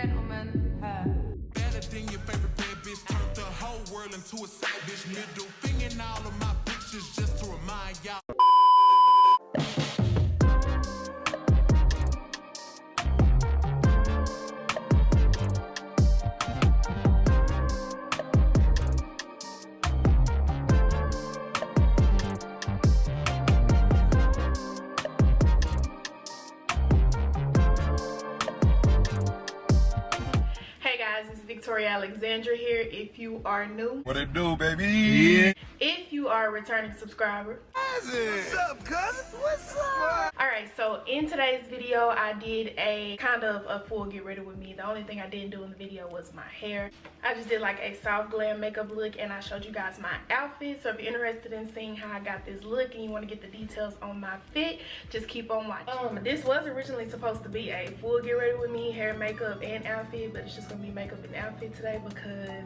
gentlemen, her. Better than your favorite bad bitch, turned the whole world into a side bitch. Middle finger in all of my pictures just to remind y'all. Alexandra here. If you are new, What it do, baby? Yeah. If you are a returning subscriber, What's up, cousin? What's up? Alright, so in today's video I did a kind of a full get ready with me. The only thing I didn't do in the video was my hair. I just did like a soft glam makeup look and I showed you guys my outfit. So if you're interested in seeing how I got this look and you want to get the details on my fit, just keep on watching. This was originally supposed to be a full get ready with me, hair, makeup, and outfit, but it's just gonna be makeup and outfit today because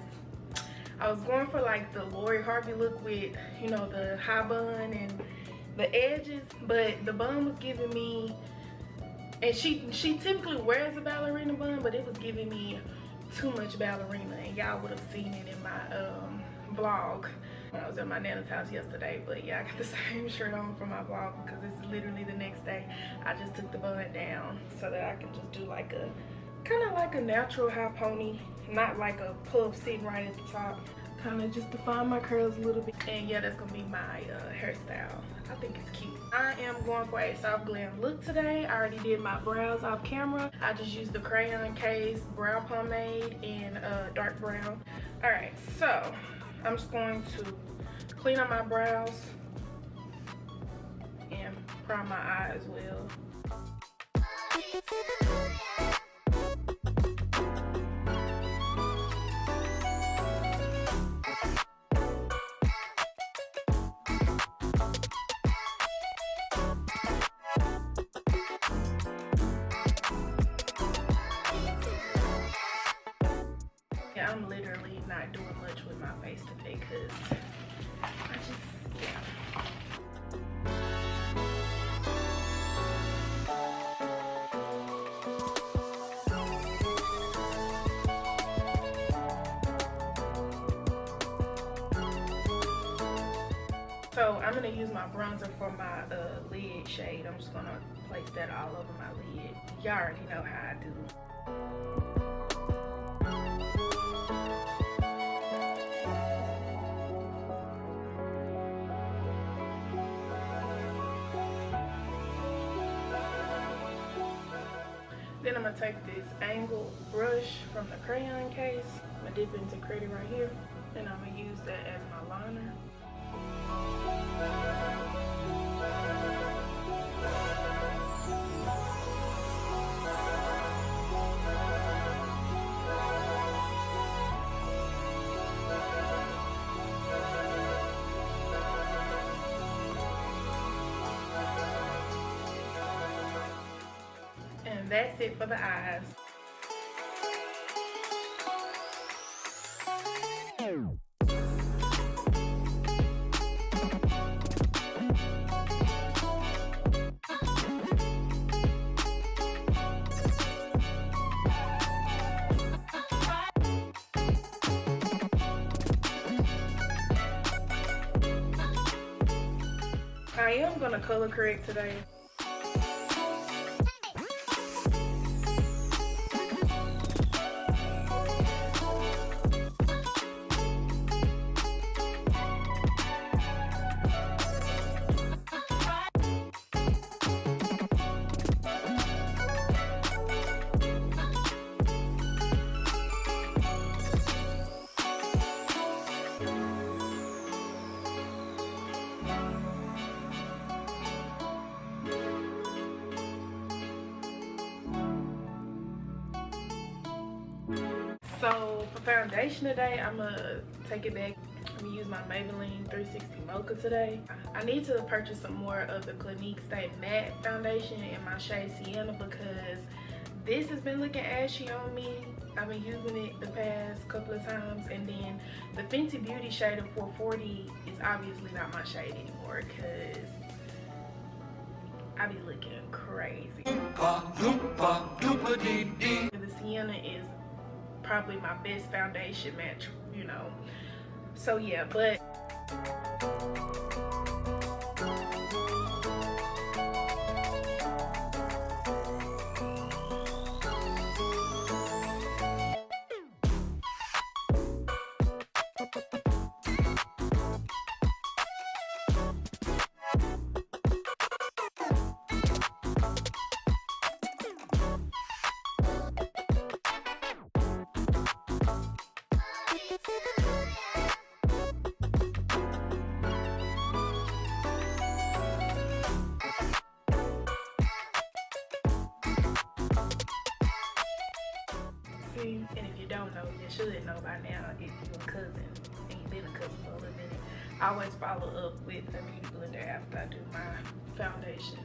I was going for like the Lori Harvey look with, you know, the high bun and the edges, but the bun was giving me, and she typically wears a ballerina bun, but it was giving me too much ballerina, and y'all would have seen it in my vlog when I was at my nana's house yesterday. But yeah, I got the same shirt on for my vlog because it's literally the next day. I just took the bun down so that I can just do like a kind of like a natural high pony, not like a puff sitting right at the top, kind of just define my curls a little bit. And yeah, that's gonna be my hairstyle. I think it's cute. I am going for a soft glam look today. I already did my brows off camera. I just used the Crayon case, brow pomade, and dark brown. All right, so I'm just going to clean up my brows and prime my eye as well. Yeah, I'm literally not doing much with my face today because I just, yeah. So I'm gonna use my bronzer for my lid shade. I'm just gonna place that all over my lid. Y'all already know how I do. Then I'm gonna take this angled brush from the Crayon case. I'm gonna dip into Credit right here, and I'm gonna use that as my liner. And that's it for the eyes. I am gonna color correct today. So for foundation today, I'm gonna take it back. I'm gonna use my Maybelline 360 Mocha today. I need to purchase some more of the Clinique Stay Matte foundation in my shade Sienna because this has been looking ashy on me. I've been using it the past couple of times, and then the Fenty Beauty shade of 440 is obviously not my shade anymore because I be looking crazy. The sienna is probably my best foundation match, you know. So yeah, but and if you don't know, you should know by now if you're a cousin and you've been a cousin for a little minute. I always follow up with a beauty blender after I do my foundation.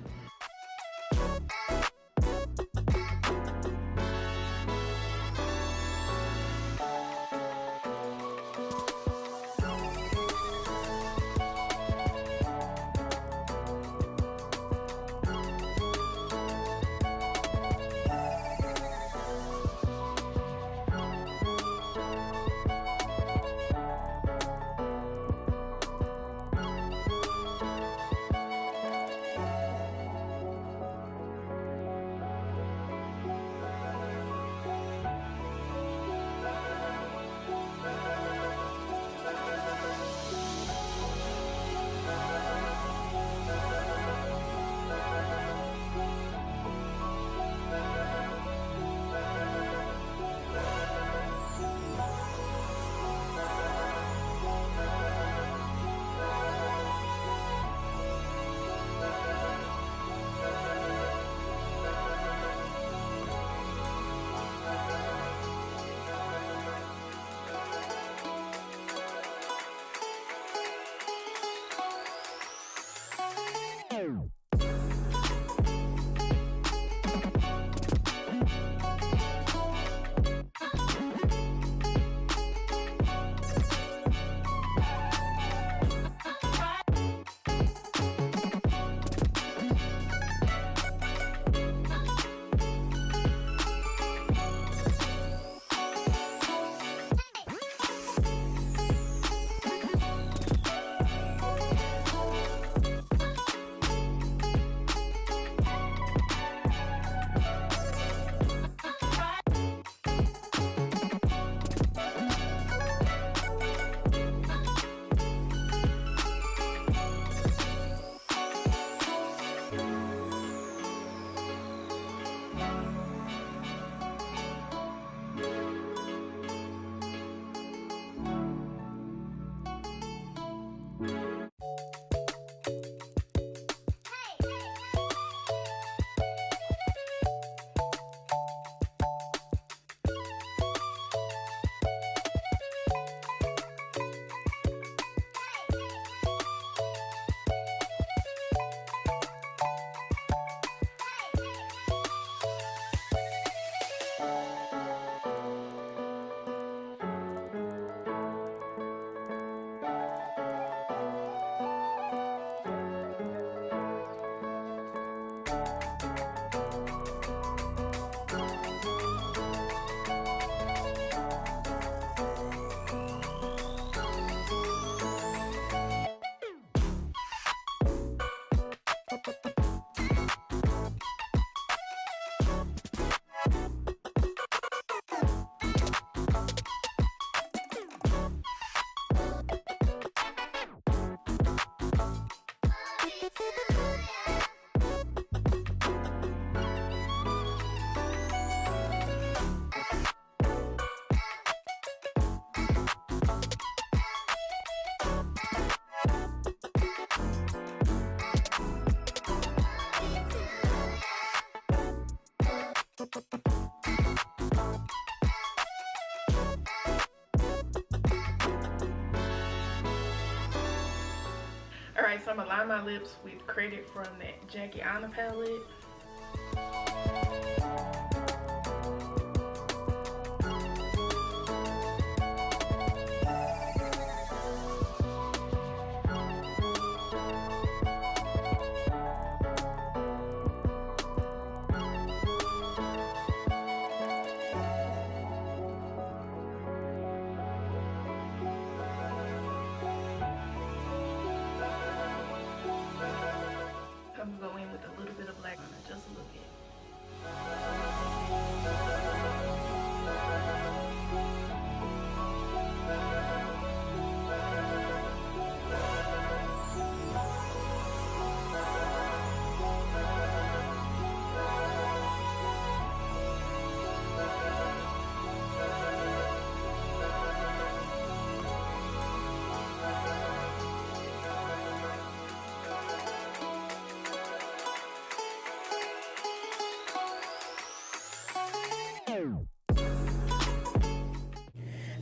Alright, so I'm gonna line my lips with Credit from that Jackie Aina palette.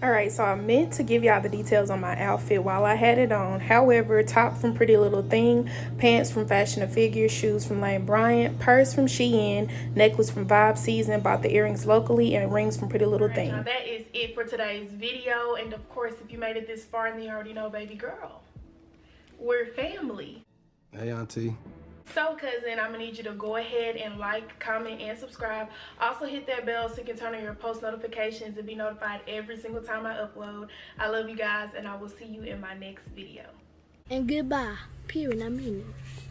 Alright, so I meant to give y'all the details on my outfit while I had it on. However, top from Pretty Little Thing, pants from Fashion to Figure, shoes from Lane Bryant, purse from Shein, necklace from Vibe Season, bought the earrings locally, and rings from Pretty Little Thing. Now that is it for today's video. And of course, if you made it this far, then you already know, baby girl, we're family. Hey, auntie. So cousin, I'm gonna need you to go ahead and like, comment, and subscribe. Also hit that bell so you can turn on your post notifications and be notified every single time I upload. I love you guys, and I will see you in my next video. And goodbye. Period. I mean it.